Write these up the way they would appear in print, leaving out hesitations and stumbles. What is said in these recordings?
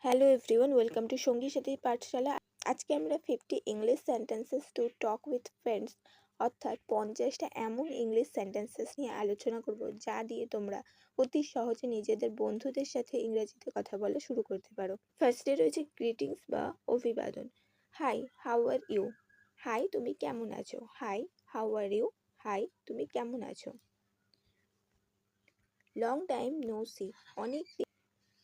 Hello everyone, welcome to সঙ্গী সাথী পাঠশালা। আজকে আমরা 50 English sentences to talk with friends অর্থাৎ 50টা এমন ইংলিশ সেন্টেন্সেস নিয়ে আলোচনা করব যা দিয়ে তোমরা অতি সহজে নিজেদের বন্ধুদের সাথে ইংরেজিতে কথা বলা শুরু করতে পারো। ফার্স্টে রয়েছে গ্রিটিংস বা অভিবাদন। Hi, how are you? Hi, তুমি কেমন আছো? Hi, how are you? Hi, তুমি কেমন আছো? Long time no see,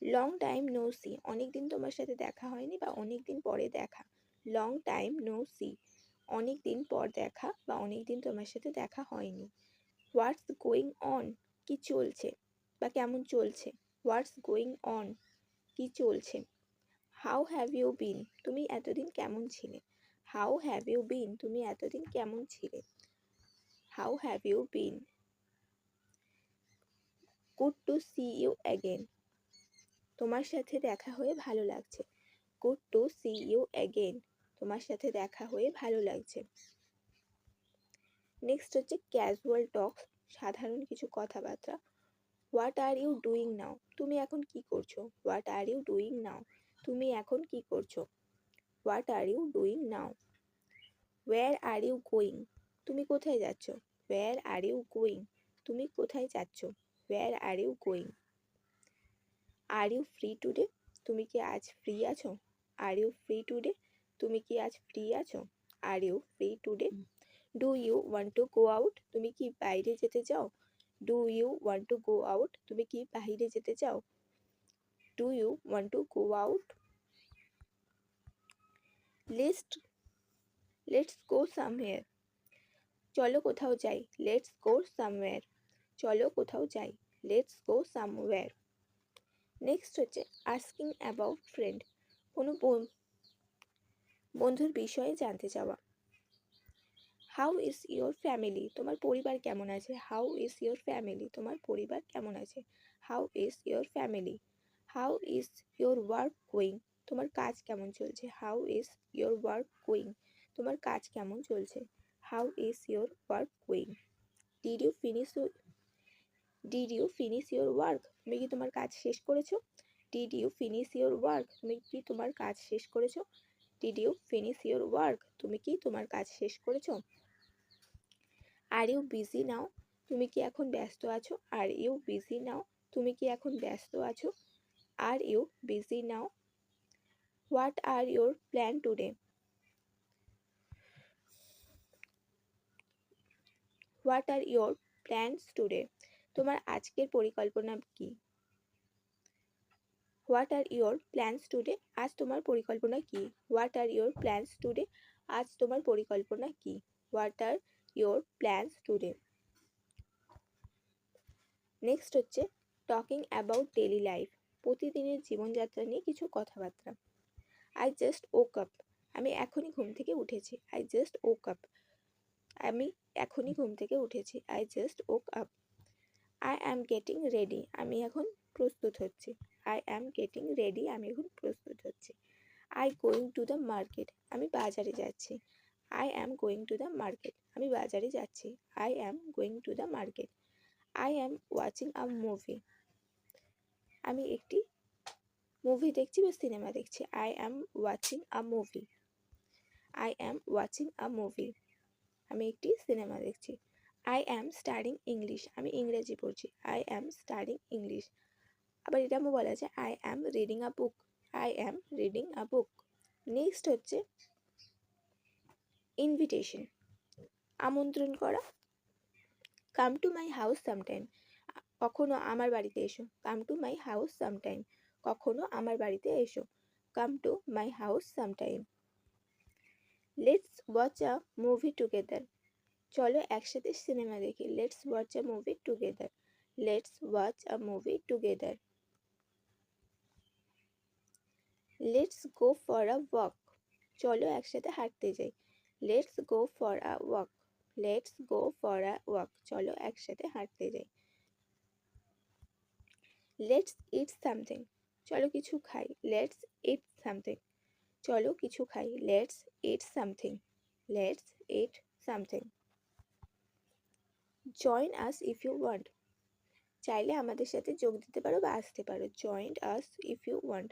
long time no see, অনেকদিন তোমার সাথে দেখা হয়নি বা অনেকদিন পরে দেখা। লং টাইম নো সি, অনেকদিন পর দেখা বা অনেকদিন তোমার সাথে দেখা হয়নি। হোয়াটস গোয়িং অন, কি চলছে বা কেমন চলছে। হোয়াটস গোয়িং অন, কি চলছে। হাউ হ্যাভ ইউ বিন, তুমি এতদিন কেমন ছিলে। হাউ হ্যাভ ইউ বিন, তুমি এতদিন কেমন ছিলে। How have you been. Good to see you again, তোমার সাথে দেখা হয়ে ভালো লাগছে। Good to see you again, তোমার সাথে দেখা হয়ে ভালো লাগছে। নেক্সট হচ্ছে ক্যাজুয়াল টক, সাধারণ কিছু কথাবার্তা। What are you doing now, তুমি এখন কি করছো। What are you doing now, তুমি এখন কি করছো। What are you doing now. Where are you going, তুমি কোথায় যাচ্ছ। ওয়্যার আর ইউ গোয়িং, তুমি কোথায় যাচ্ছ। Where are you going. Are you free today, তুমি কি আজ ফ্রি আছো। আর ইউ ফ্রি টুডে, তুমি কি আজ ফ্রি আছো। Are you free today. Do you want to go out, তুমি কি বাইরে যেতে চাও। Do you want to go out, তুমি কি বাইরে যেতে চাও। Do you want to go out. Let's go somewhere, চলো কোথাও যাই। লেটস গো সামওয়্যার, চলো কোথাও যাই। Let's go somewhere. নেক্সট হচ্ছে আস্কিং অ্যাবাউট ফ্রেন্ড, কোনো বন্ধুর বিষয়ে জানতে চাওয়া। হাউ ইজ ইয়োর ফ্যামিলি, তোমার পরিবার কেমন আছে। হাউ ইজ ইয়োর ফ্যামিলি, তোমার পরিবার কেমন আছে। How is your family. How is your work going, তোমার কাজ কেমন চলছে। How is your work going, তোমার কাজ কেমন চলছে। How is your work going. Did you finish your work, তুমি কি তোমার কাজ শেষ করেছো। Did you finish your work, তুমি কি তোমার কাজ শেষ করেছো। Did you finish your work, তুমি কি তোমার কাজ শেষ করেছো। আর ইউ বিজি নাও, তুমি কি এখন ব্যস্ত আছো। আর ইউ বিজি নাও, তুমি কি এখন ব্যস্ত আছো। Are you busy now. What are your plan today, what are your plans today, তোমার আজকের পরিকল্পনা কি। What are your plans today, আজ তোমার পরিকল্পনা কি। What are your plans today, আজ তোমার পরিকল্পনা কি। What are your plans today. Next হচ্ছে টকিং অ্যাবাউট ডেইলি লাইফ, প্রতিদিনের জীবনযাত্রা নিয়ে কিছু কথাবার্তা। আই জাস্ট ওক আপ, আমি এখনই ঘুম থেকে উঠেছি। আই জাস্ট ওক আপ, আমি এখনই ঘুম থেকে উঠেছি। I just woke up. I am getting ready, আমি এখন প্রস্তুত হচ্ছি। আই অ্যাম গেটিং রেডি, আমি এখন প্রস্তুত হচ্ছি। I going to the market, আমি বাজারে যাচ্ছি। I am going to the market, আমি বাজারে যাচ্ছি। I am going to the market. I am watching a movie, আমি একটি মুভি দেখছি বা সিনেমা দেখছি। I am watching a movie. I am watching a movie, আমি একটি সিনেমা দেখছি। আই অ্যাম স্টাডিং ইংলিশ, আমি ইংরেজি পড়ছি। I am studying English. আবার এটা আমি বলা যায় I am reading a book. I am reading a book. Next হচ্ছে ইনভিটেশন, আমন্ত্রণ করা। Come to my house sometime, কখনো আমার বাড়িতে এসো। Come to my house sometime, কখনো আমার বাড়িতে এসো। Come to my house sometime. Let's watch a movie together, চলো একসাথে সিনেমা দেখি। Let's watch a movie together. Let's watch a movie together. Let's go for a walk, চলো একসাথে হাঁটতে যাই। Let's go for a walk. Let's go for a walk, চলো একসাথে হাঁটতে যাই। লেটস ইট সামথিং, চলো কিছু খাই। লেটস ইট সামথিং, চলো কিছু খাই। Let's eat something. Let's eat something. Join us if you want, চাইলে আমাদের সাথে যোগ দিতে পারো বা আসতে পারো। Join us if you want,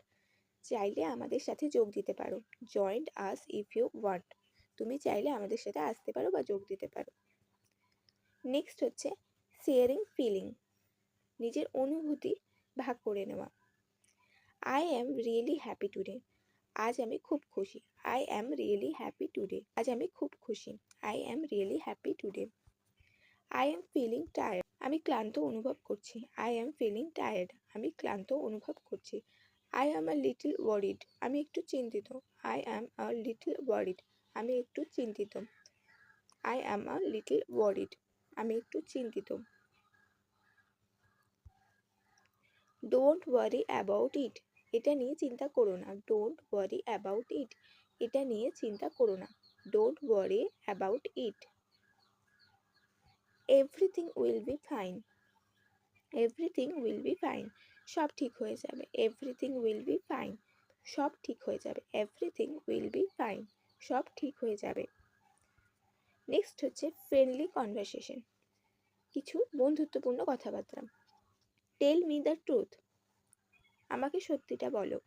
চাইলে আমাদের সাথে যোগ দিতে পারো। Join us if you want. তুমি চাইলে আমাদের সাথে আসতে পারো বা যোগ দিতে পারো। নেক্সট হচ্ছে শেয়ারিং ফিলিং, নিজের অনুভূতি ভাগ করে নেওয়া। I am really happy today. আজ আমি খুব খুশি। I am really happy today. আজ আমি খুব খুশি। I am really happy today. I am feeling tired. আমি ক্লান্ত অনুভব করছি। I am feeling tired. আমি ক্লান্ত অনুভব করছি। I am a little worried. আমি একটু চিন্তিত। I am a little worried. আমি একটু চিন্তিত। I am a little worried. আমি একটু চিন্তিত। Don't worry about it. এটা নিয়ে চিন্তা করো না। Don't worry about it. এটা নিয়ে চিন্তা করো না। Don't worry about it. Everything will be fine. Everything will be fine. সব ঠিক হয়ে যাবে। Everything will be fine. সব ঠিক হয়ে যাবে। Everything will be fine. সব ঠিক হয়ে যাবে। নেক্সট হচ্ছে ফ্রেন্ডলি কনভারসেশন, কিছু বন্ধুত্বপূর্ণ কথাবার্তা। Tell me the truth. আমাকে সত্যিটা বলো।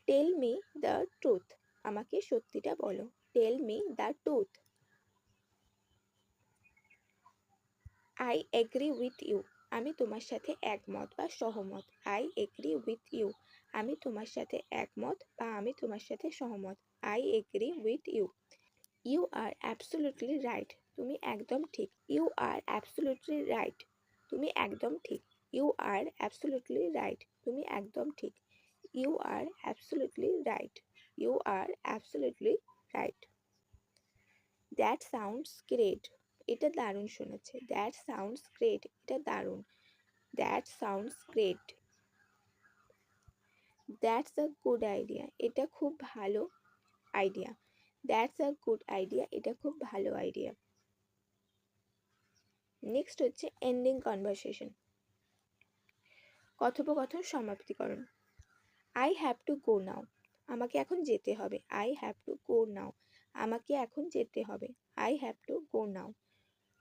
Tell me the truth. আমাকে সত্যিটা বলো। Tell me the truth. I agree with you. আমি তোমার সাথে একমত বা সহমত। I agree with you. আমি তোমার সাথে একমত বা আমি তোমার সাথে সহমত। I agree with you. You are absolutely right. তুমি একদম ঠিক। You are absolutely right. তুমি একদম ঠিক। You are absolutely right. তুমি একদম ঠিক। You are absolutely right. You are absolutely right. That sounds great. এটা দারুণ শোনাচ্ছে। That sounds great. এটা দারুণ। That sounds great. That's a good idea. এটা খুব ভালো idea. That's a good idea. এটা খুব ভালো আইডিয়া। নেক্সট হচ্ছে এন্ডিং কনভারসেশন, কথোপকথন সমাপ্তিকরণ। I have to go now. আমাকে এখন যেতে হবে। I have to go now. আমাকে এখন যেতে হবে। I have to go now.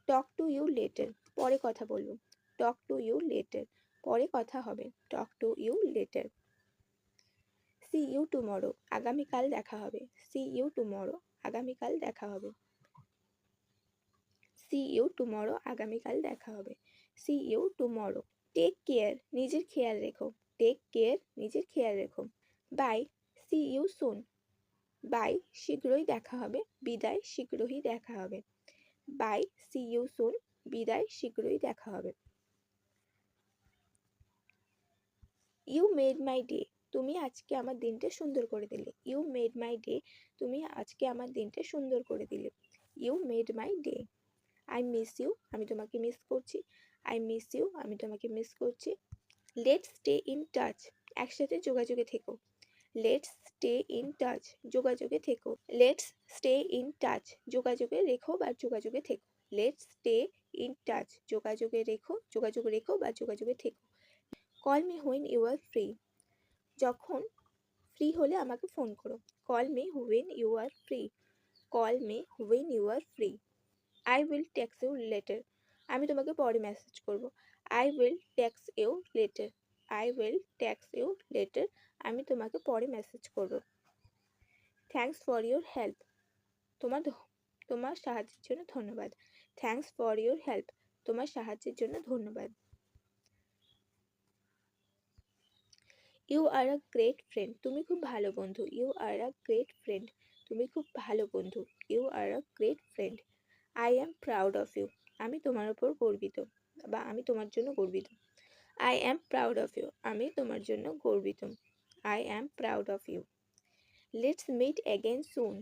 Talk to you later. পরে কথা বলবো। Talk to you later. পরে কথা হবে। Talk to you later. See you tomorrow. আগামীকাল দেখা হবে। See you tomorrow. আগামীকাল দেখা হবে। See you tomorrow. আগামীকাল দেখা হবে। See you tomorrow. Take care. নিজের খেয়াল রেখো। Take care. নিজের খেয়াল রেখো। Bye. See you soon. Bye. শীঘ্রই দেখা হবে। বিদায়। শীঘ্রই দেখা হবে। বাই। See you soon. বিদায়। শীঘ্রই দেখা হবে। You made my day. তুমি আজকে আমার দিনটা সুন্দর করে দিলে। You made my day. তুমি আজকে আমার দিনটা সুন্দর করে দিলে। You made my day. I miss you. আমি তোমাকে মিস করছি। I miss you. আমি তোমাকে মিস করছি। Let's stay in touch. একসাথে যোগাযোগে থেকো। Let's stay in touch. যোগাযোগে থেকো। Let's stay in touch. যোগাযোগে রেখো বা যোগাযোগে থেকো। Let's stay in touch. যোগাযোগে রেখো। যোগাযোগ রেখো বা যোগাযোগে থেকো। Call me when you are free. যখন ফ্রি হলে আমাকে ফোন করো। Call me when you are free. Call me when you are free. I will text you later. আমি তোমাকে পরে মেসেজ করব। I will text you later. I will text you later. আমি তোমাকে পরে মেসেজ করব। Thanks for your help. তোমার সাহায্যের জন্য ধন্যবাদ। Thanks for your help. তোমার সাহায্যের জন্য ধন্যবাদ। You are a great friend. তুমি খুব ভালো বন্ধু। You are a great friend. তুমি খুব ভালো বন্ধু। You are a great friend. I am proud of you. আমি তোমার উপর গর্বিত বা আমি তোমার জন্য গর্বিত। I am proud of you. আমি তোমার জন্য গর্বিত। I am proud of you. Let's meet again soon.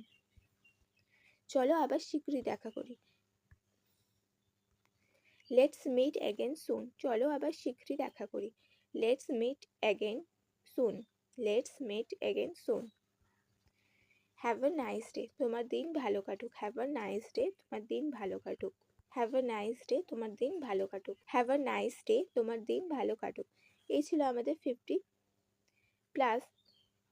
চলো আবার শীঘ্রই দেখা করি। Let's meet again soon. চলো আবার শীঘ্রই দেখা করি। Let's meet again soon. Let's meet again soon. Have a nice day. তোমার দিন ভালো কাটুক। Have a nice day. তোমার দিন ভালো কাটুক। Have a nice day. তোমার দিন ভালো কাটুক। Have a nice day. তোমার দিন ভালো কাটুক। এই ছিল আমাদের 50+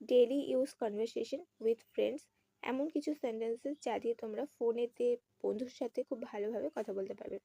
daily use conversation with friends. এমন কিছু সেন্টেন্সেস যা দিয়ে তোমরা ফোনেতে বন্ধুর সাথে খুব ভালোভাবে কথা বলতে পারবে।